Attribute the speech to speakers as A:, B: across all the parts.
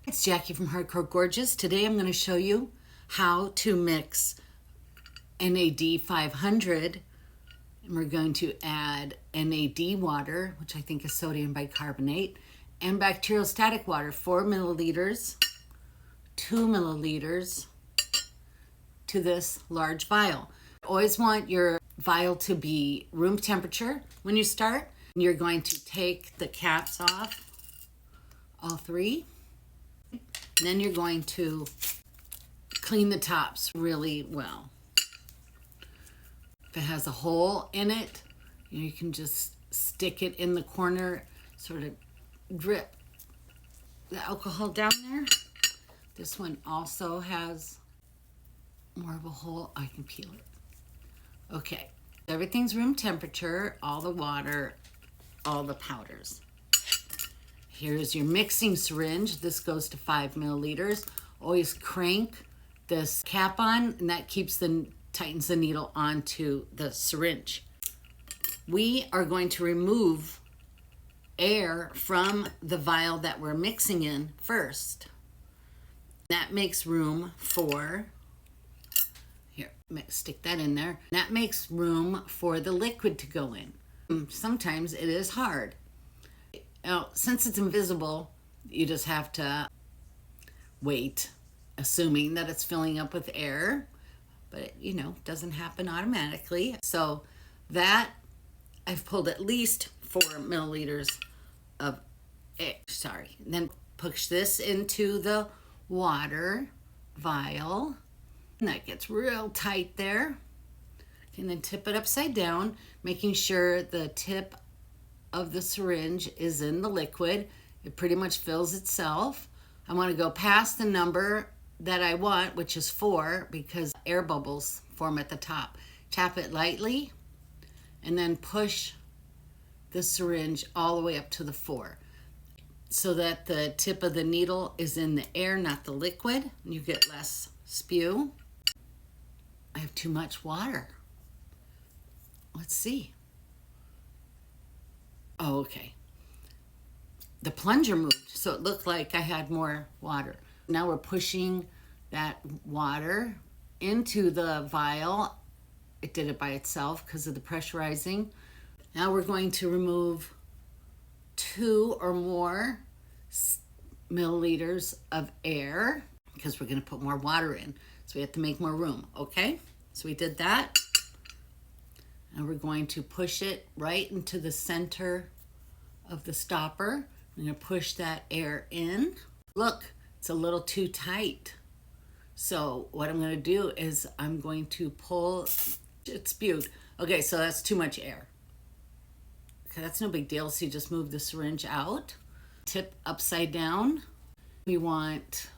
A: It's Jackie from Hardcore Gorgeous. Today I'm going to show you how to mix NAD500, and we're going to add NAD water, which I think is sodium bicarbonate, and bacteriostatic water, 4 milliliters, 2 milliliters to this large vial. Always want your vial to be room temperature when you start. You're going to take the caps off, all 3. And then you're going to clean the tops really well. If it has a hole in it, you can just stick it in the corner, sort of drip the alcohol down there. This one also has more of a hole. I can peel it. Okay, everything's room temperature, all the water, all the powders. Here's your mixing syringe. This goes to 5 milliliters. Always crank this cap on, and that tightens the needle onto the syringe. We are going to remove air from the vial that we're mixing in first. That makes room for, here, stick that in there. That makes room for the liquid to go in. Sometimes it is hard. Now, since it's invisible, you just have to wait, assuming that it's filling up with air, but it, doesn't happen automatically. So that, I've pulled at least 4 milliliters of air, Then push this into the water vial, and that gets real tight there. And then tip it upside down, making sure the tip of the syringe is in the liquid. It pretty much fills itself. I want to go past the number that I want, which is 4, because air bubbles form at the top. Tap it lightly and then push the syringe all the way up to the 4 so that the tip of the needle is in the air, not the liquid, and you get less spew. I have too much water. Let's see. Oh, okay. The plunger moved, so it looked like I had more water. Now we're pushing that water into the vial. It did it by itself because of the pressurizing. Now we're going to remove 2 or more milliliters of air because we're going to put more water in. So we have to make more room, okay? So we did that. And we're going to push it right into the center of the stopper. I'm going to push that air in. Look, it's a little too tight. So what I'm going to do is I'm going to pull, it spewed. Okay, so that's too much air. Okay, that's no big deal. So you just move the syringe out. Tip upside down. We want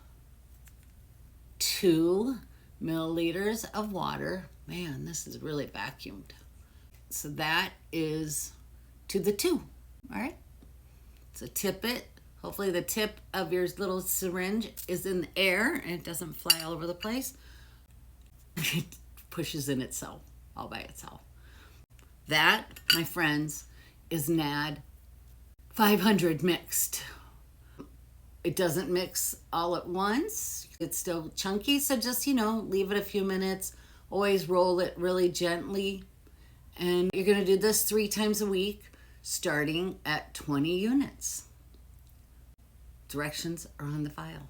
A: 2 milliliters of water. Man, this is really vacuumed. So that is to the 2, all right? So tip it. Hopefully the tip of your little syringe is in the air and it doesn't fly all over the place. It pushes in itself, all by itself. That, my friends, is NAD500 mixed. It doesn't mix all at once. It's still chunky, so just, leave it a few minutes. Always roll it really gently. And you're going to do this 3 times a week, starting at 20 units. Directions are on the file.